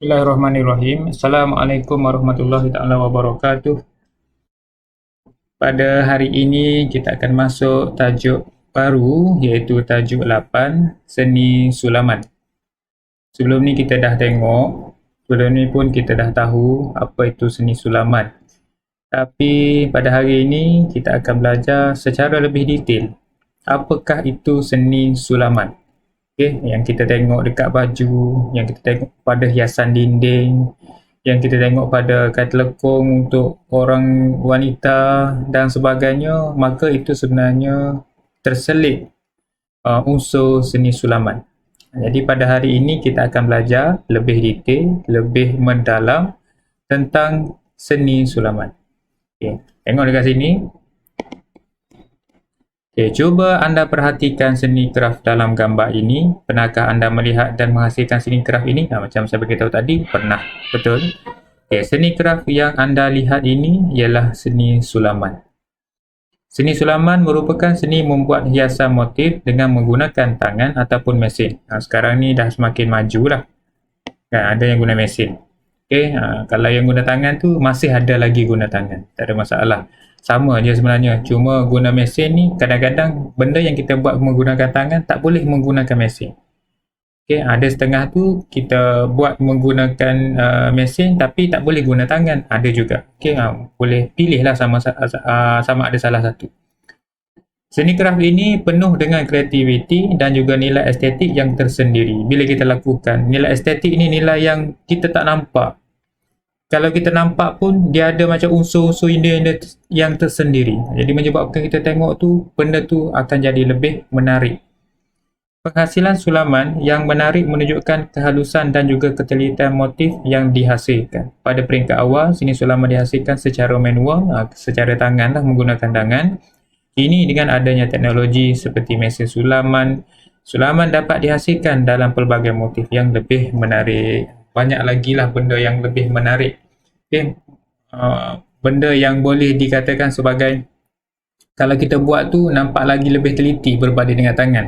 Bismillahirrahmanirrahim. Assalamualaikum warahmatullahi taala wabarakatuh. Pada hari ini kita akan masuk tajuk baru iaitu tajuk 8 Seni Sulaman. Sebelum ni kita dah tengok, sebelum ni pun kita dah tahu apa itu seni sulaman. Tapi pada hari ini kita akan belajar secara lebih detail apakah itu seni sulaman. Okay, yang kita tengok dekat baju, yang kita tengok pada hiasan dinding, yang kita tengok pada kain lekung untuk orang wanita dan sebagainya, maka itu sebenarnya terselit unsur seni sulaman. Jadi pada hari ini kita akan belajar lebih detail, lebih mendalam tentang seni sulaman. Okay, tengok dekat sini. Okay, cuba anda perhatikan seni kraft dalam gambar ini. Pernahkah anda melihat dan menghasilkan seni kraft ini? Macam saya beritahu tadi, pernah. Betul. Okay, seni kraft yang anda lihat ini ialah seni sulaman. Seni sulaman merupakan seni membuat hiasan motif dengan menggunakan tangan ataupun mesin. Sekarang ni dah semakin maju lah. Kan, ada yang guna mesin. Okay, kalau yang guna tangan tu masih ada lagi guna tangan. Tak ada masalah. Sama je sebenarnya. Cuma guna mesin ni kadang-kadang benda yang kita buat menggunakan tangan tak boleh menggunakan mesin. Okay, ada setengah tu kita buat menggunakan mesin tapi tak boleh guna tangan. Ada juga. Okay, boleh pilihlah sama ada salah satu. Seni kraft ini penuh dengan kreativiti dan juga nilai estetik yang tersendiri. Bila kita lakukan, nilai estetik ini nilai yang kita tak nampak. Kalau kita nampak pun dia ada macam unsur-unsur yang tersendiri. Jadi menyebabkan kita tengok tu benda tu akan jadi lebih menarik. Penghasilan sulaman yang menarik menunjukkan kehalusan dan juga ketelitian motif yang dihasilkan. Pada peringkat awal, seni sulaman dihasilkan secara manual, secara tangan lah, menggunakan tangan. Kini dengan adanya teknologi seperti mesin sulaman, sulaman dapat dihasilkan dalam pelbagai motif yang lebih menarik. Banyak lagi lah benda yang lebih menarik. Okay. Benda yang boleh dikatakan sebagai kalau kita buat tu nampak lagi lebih teliti berbanding dengan tangan.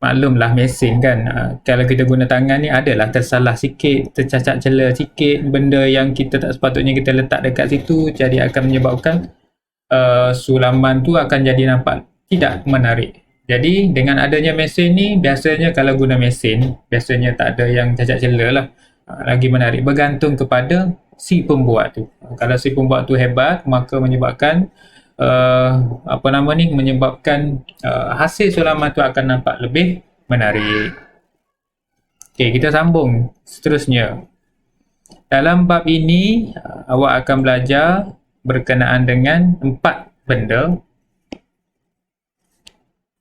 Maklumlah mesin kan, kalau kita guna tangan ni adalah tersalah sikit, tercacat cela sikit, benda yang kita tak sepatutnya kita letak dekat situ, jadi akan menyebabkan sulaman tu akan jadi nampak tidak menarik. Jadi dengan adanya mesin ni, biasanya kalau guna mesin, biasanya tak ada yang cacat cela lah, lagi menarik. Bergantung kepada si pembuat tu. Kalau si pembuat tu hebat, maka menyebabkan menyebabkan hasil sulaman tu akan nampak lebih menarik. Okey, kita sambung seterusnya. Dalam bab ini, awak akan belajar berkenaan dengan 4 benda.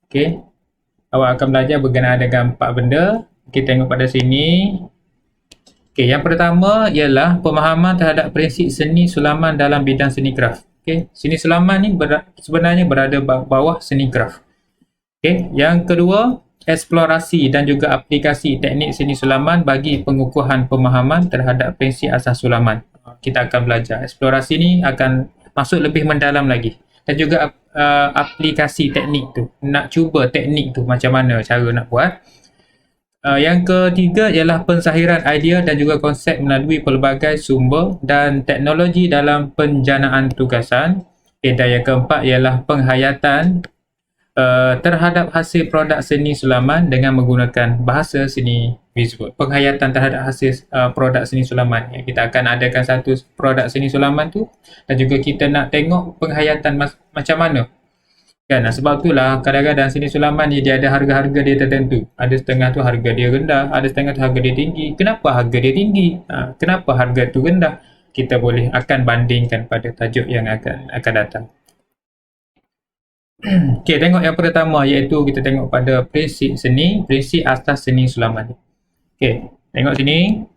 Okey. Awak akan belajar berkenaan dengan 4 benda. Kita tengok pada sini. Okey, yang pertama ialah pemahaman terhadap prinsip seni sulaman dalam bidang seni kraft. Okey, seni sulaman ni sebenarnya berada bawah seni kraft. Okey, yang kedua, eksplorasi dan juga aplikasi teknik seni sulaman bagi pengukuhan pemahaman terhadap prinsip asas sulaman. Kita akan belajar. Eksplorasi ni akan masuk lebih mendalam lagi. Dan juga aplikasi teknik tu. Nak cuba teknik tu macam mana cara nak buat. Yang ketiga ialah pensahiran idea dan juga konsep melalui pelbagai sumber dan teknologi dalam penjanaan tugasan. Dan yang keempat ialah penghayatan terhadap hasil produk seni sulaman dengan menggunakan bahasa seni visual. Penghayatan terhadap hasil produk seni sulaman. Kita akan adakan satu produk seni sulaman tu dan juga kita nak tengok penghayatan macam mana. Kan, sebab itulah kadang-kadang seni sulaman ni dia ada harga-harga dia tertentu. Ada setengah tu harga dia rendah, ada setengah tu harga dia tinggi. Kenapa harga dia tinggi? Kenapa harga tu rendah? Kita boleh akan bandingkan pada tajuk yang akan datang. Okey, tengok yang pertama iaitu kita tengok pada prinsip seni, prinsip asas seni sulaman. Okey, tengok sini.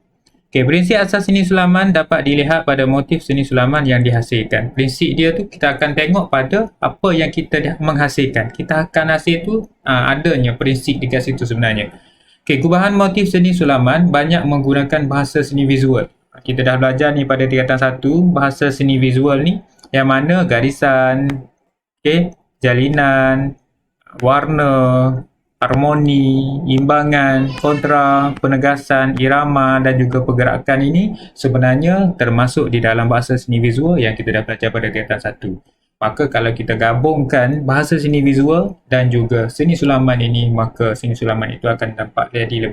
Okey, prinsip asas seni sulaman dapat dilihat pada motif seni sulaman yang dihasilkan. Prinsip dia tu kita akan tengok pada apa yang kita menghasilkan. Kita akan hasil tu adanya prinsip dekat situ sebenarnya. Okey, gubahan motif seni sulaman banyak menggunakan bahasa seni visual. Kita dah belajar ni pada tingkatan 1 bahasa seni visual ni yang mana garisan, okey, jalinan, warna, harmoni, imbangan, kontra, penegasan, irama dan juga pergerakan ini sebenarnya termasuk di dalam bahasa seni visual yang kita dah belajar pada tingkatan 1. Maka kalau kita gabungkan bahasa seni visual dan juga seni sulaman ini, maka seni sulaman itu akan dapat jadi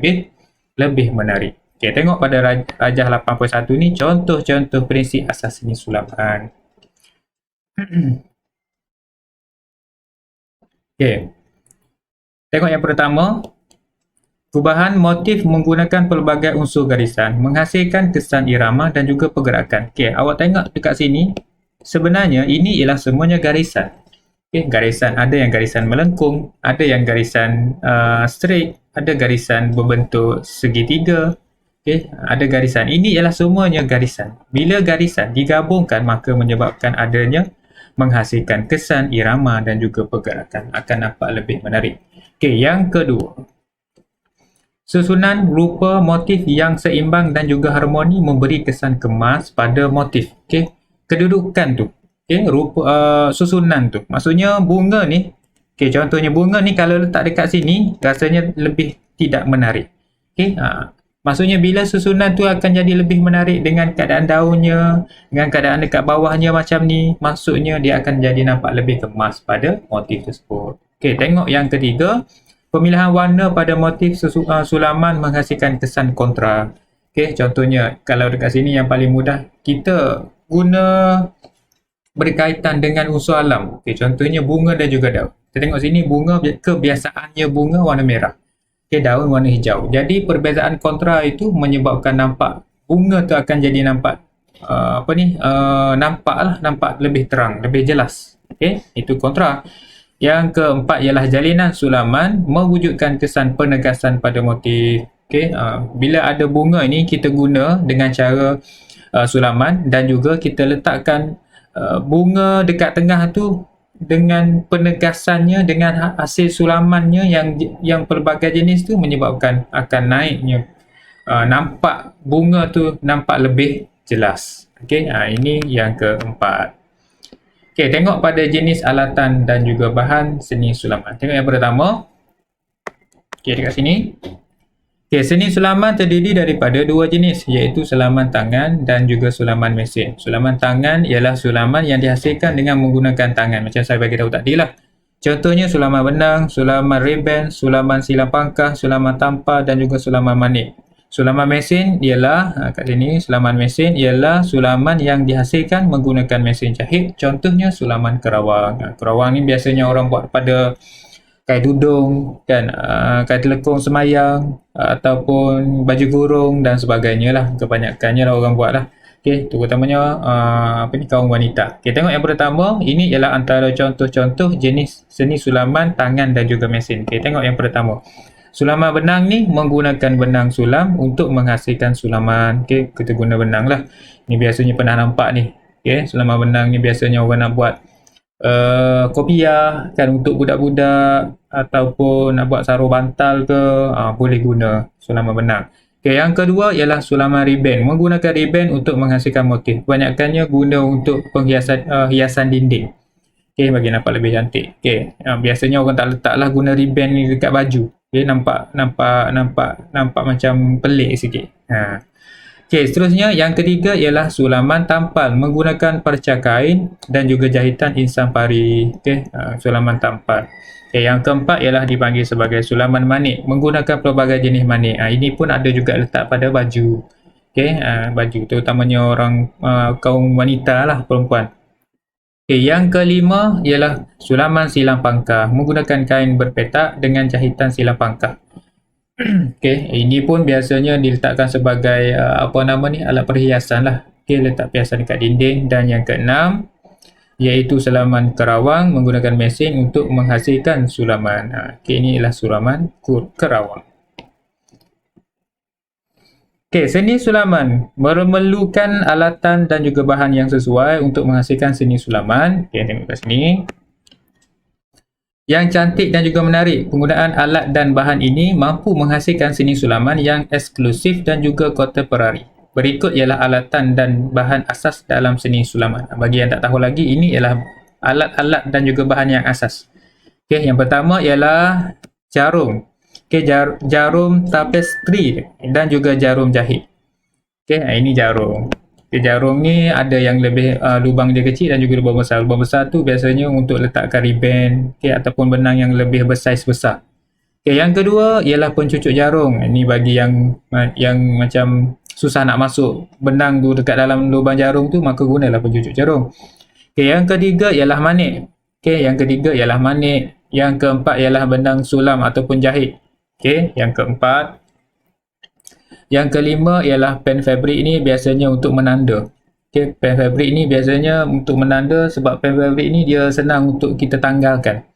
lebih menarik. Okay, tengok pada Rajah 81 ni contoh-contoh prinsip asas seni sulaman. Okay. Tengok yang pertama, perubahan motif menggunakan pelbagai unsur garisan menghasilkan kesan irama dan juga pergerakan. Okay, awak tengok dekat sini, sebenarnya ini ialah semuanya garisan. Okay, garisan, ada yang garisan melengkung, ada yang garisan straight, ada garisan berbentuk segitiga. Okay, ada garisan. Ini ialah semuanya garisan. Bila garisan digabungkan, maka menyebabkan adanya menghasilkan kesan irama dan juga pergerakan, akan nampak lebih menarik. Okey, yang kedua, susunan rupa motif yang seimbang dan juga harmoni memberi kesan kemas pada motif. Okey, kedudukan tu. Okey, susunan tu. Maksudnya bunga ni, okey, contohnya bunga ni kalau letak dekat sini rasanya lebih tidak menarik. Okey, maksudnya bila susunan tu akan jadi lebih menarik dengan keadaan daunnya, dengan keadaan dekat bawahnya macam ni, maksudnya dia akan jadi nampak lebih kemas pada motif tersebut. Okey, tengok yang ketiga, pemilihan warna pada motif sulaman menghasilkan kesan kontra. Okey, contohnya kalau dekat sini yang paling mudah, kita guna berkaitan dengan unsur alam. Okey, contohnya bunga dan juga daun. Kita tengok sini bunga, kebiasaannya bunga warna merah. Okey, daun warna hijau. Jadi perbezaan kontra itu menyebabkan nampak bunga tu akan jadi nampak nampak lebih terang, lebih jelas. Okey, itu kontra. Yang keempat ialah jalinan sulaman mewujudkan kesan penegasan pada motif. Okey, bila ada bunga ini kita guna dengan cara sulaman dan juga kita letakkan bunga dekat tengah tu dengan penegasannya, dengan hasil sulamannya yang pelbagai jenis tu menyebabkan akan naiknya nampak bunga tu nampak lebih jelas. Okey, ini yang keempat. Okey, tengok pada jenis alatan dan juga bahan seni sulaman. Tengok yang pertama. Okey, dekat sini. Okey, seni sulaman terdiri daripada dua jenis, iaitu sulaman tangan dan juga sulaman mesin. Sulaman tangan ialah sulaman yang dihasilkan dengan menggunakan tangan, macam saya bagi tahu tadi lah. Contohnya sulaman benang, sulaman ribbon, sulaman silang pangkah, sulaman tampar dan juga sulaman manik. Sulaman mesin ialah, kat sini, sulaman mesin ialah sulaman yang dihasilkan menggunakan mesin jahit. Contohnya sulaman kerawang. Kerawang ni biasanya orang buat pada kain tudung, kan, kain telekung semayang, ataupun baju kurung dan sebagainya lah. Kebanyakannya lah orang buat lah. Okay, terutamanya kaum wanita. Okay, tengok yang pertama, ini ialah antara contoh-contoh jenis seni sulaman tangan dan juga mesin. Okay, tengok yang pertama. Sulaman benang ni menggunakan benang sulam untuk menghasilkan sulaman. Okey, kita guna benang lah. Ni biasanya pernah nampak ni. Okey, sulaman benang ni biasanya orang nak buat kopiah kan untuk budak-budak ataupun nak buat sarung bantal ke, boleh guna sulaman benang. Okey, yang kedua ialah sulaman ribbon. Menggunakan ribbon untuk menghasilkan motif. Kebanyakannya guna untuk penghiasan hiasan dinding. Okey, bagi nampak lebih cantik. Okey, biasanya orang tak letaklah guna ribbon ni dekat baju. Okay, nampak macam pelik sikit. Okey, seterusnya yang ketiga ialah sulaman tampal menggunakan perca kain dan juga jahitan insan pari. Okey, sulaman tampal. Okey, yang keempat ialah dipanggil sebagai sulaman manik menggunakan pelbagai jenis manik. Ini pun ada juga letak pada baju. Okey, baju terutamanya orang kaum wanita lah, perempuan. Okay, yang kelima ialah sulaman silang pangkah menggunakan kain berpetak dengan jahitan silang pangkah. Okay, ini pun biasanya diletakkan sebagai alat perhiasan lah. Okay, letak perhiasan dekat dinding. Dan yang keenam iaitu sulaman kerawang menggunakan mesin untuk menghasilkan sulaman. Okay, ini ialah sulaman kerawang. Okey, seni sulaman memerlukan alatan dan juga bahan yang sesuai untuk menghasilkan seni sulaman. Okey, tengok kat sini. Yang cantik dan juga menarik, penggunaan alat dan bahan ini mampu menghasilkan seni sulaman yang eksklusif dan juga kontemporari. Berikut ialah alatan dan bahan asas dalam seni sulaman. Bagi yang tak tahu lagi, ini ialah alat-alat dan juga bahan yang asas. Okey, yang pertama ialah jarum. Okey, jarum tapestry dan juga jarum jahit. Okey, ini jarum. Okay, jarum ni ada yang lebih lubang dia kecil dan juga lubang besar. Lubang besar tu biasanya untuk letakkan ribbon, okay, ataupun benang yang lebih bersaiz besar. Okay, yang kedua ialah pencucuk jarum. Ini bagi yang macam susah nak masuk benang tu dekat dalam lubang jarum tu, maka gunalah pencucuk jarum. Okay, yang ketiga ialah manik. Okay, yang ketiga ialah manik. Yang keempat ialah benang sulam ataupun jahit. Okay, yang keempat. Yang kelima ialah pen fabric ini biasanya untuk menanda. Okay, pen fabric ini biasanya untuk menanda sebab pen fabric ini dia senang untuk kita tanggalkan.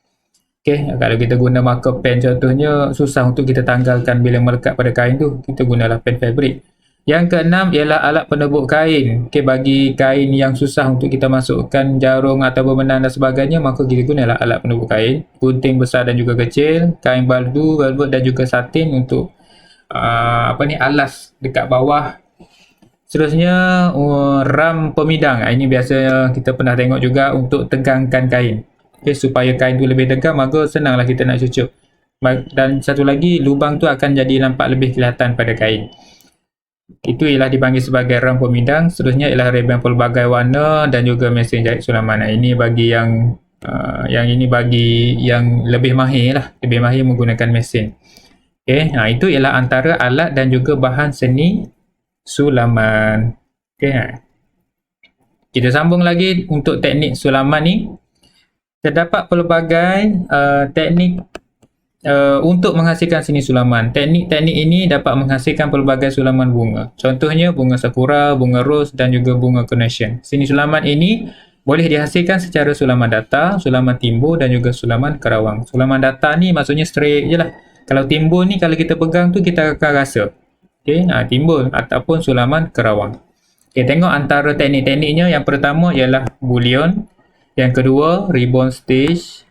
Okay, kalau kita guna marker pen contohnya susah untuk kita tanggalkan bila melekat pada kain tu, kita gunalah pen fabric. Yang keenam ialah alat penebuk kain. Okay, bagi kain yang susah untuk kita masukkan jarum atau benang dan sebagainya, maka kita gunalah alat penebuk kain. Gunting besar dan juga kecil, kain baldu, velvet dan juga satin untuk alas dekat bawah. Seterusnya ram pemidang. Ini biasa kita pernah tengok juga untuk tegangkan kain. Okay, supaya kain tu lebih tegak, maka senanglah kita nak cucuk. Dan satu lagi, lubang tu akan jadi nampak lebih kelihatan pada kain. Itu ialah dipanggil sebagai ram pemidang. Seterusnya ialah ribbon pelbagai warna dan juga mesin jahit sulaman. Ini bagi yang ini bagi yang lebih mahir lah, lebih mahir menggunakan mesin. Okay, itu ialah antara alat dan juga bahan seni sulaman. Okay, kita sambung lagi untuk teknik sulaman ni. Terdapat pelbagai teknik untuk menghasilkan seni sulaman. Teknik-teknik ini dapat menghasilkan pelbagai sulaman bunga. Contohnya bunga sakura, bunga ros dan juga bunga carnation. Seni sulaman ini boleh dihasilkan secara sulaman datar, sulaman timbul dan juga sulaman kerawang. Sulaman datar ni maksudnya straight je lah. Kalau timbul ni kalau kita pegang tu kita akan rasa. Okey, timbul ataupun sulaman kerawang. Okey, tengok antara teknik-tekniknya. Yang pertama ialah bullion, yang kedua ribbon stitch,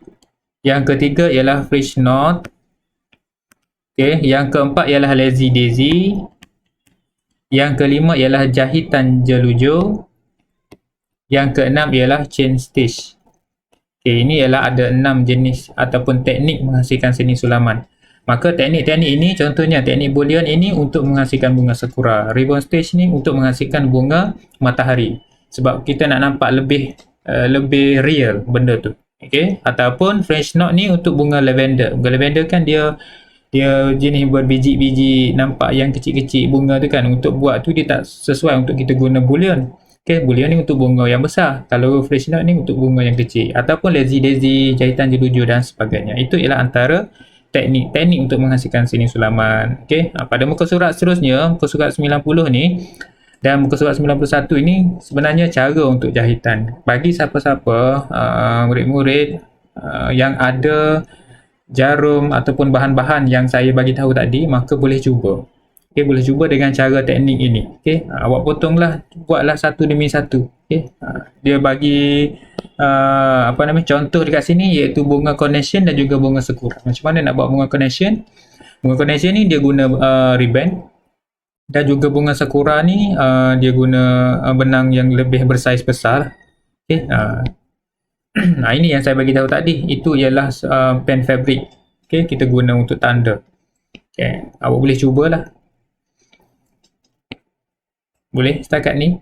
yang ketiga ialah fringe knot. Okey, yang keempat ialah lazy daisy. Yang kelima ialah jahitan jelujur. Yang keenam ialah chain stitch. Okey, ini ialah ada 6 jenis ataupun teknik menghasilkan seni sulaman. Maka teknik-teknik ini, contohnya teknik bullion ini untuk menghasilkan bunga sakura. Ribbon stitch ni untuk menghasilkan bunga matahari. Sebab kita nak nampak lebih real benda tu. Okay? Ataupun fringe knot ni untuk bunga lavender. Bunga lavender kan dia jenis berbiji-biji nampak yang kecil-kecil bunga tu kan. Untuk buat tu dia tak sesuai untuk kita guna bullion. Okay? Bullion ni untuk bunga yang besar. Kalau fringe knot ni untuk bunga yang kecil. Ataupun lazy daisy, jahitan jelujur dan sebagainya. Itu ialah antara teknik untuk menghasilkan seni sulaman. Okey, pada muka surat seterusnya, muka surat 90 ni dan muka surat 91 ini sebenarnya cara untuk jahitan. Bagi siapa-siapa murid-murid yang ada jarum ataupun bahan-bahan yang saya bagi tahu tadi, maka boleh cuba. Okey, boleh cuba dengan cara teknik ini. Okey, awak potonglah, buatlah satu demi satu. Okey, dia bagi contoh dekat sini iaitu bunga carnation dan juga bunga sakura. Macam mana nak buat bunga carnation? Bunga carnation ni dia guna ribbon dan juga bunga sakura ni dia guna benang yang lebih bersaiz besar. Okey, ini yang saya bagi tahu tadi, itu ialah pen fabric. Okey, kita guna untuk tanda. Okey, awak boleh cubalah. Boleh setakat ni.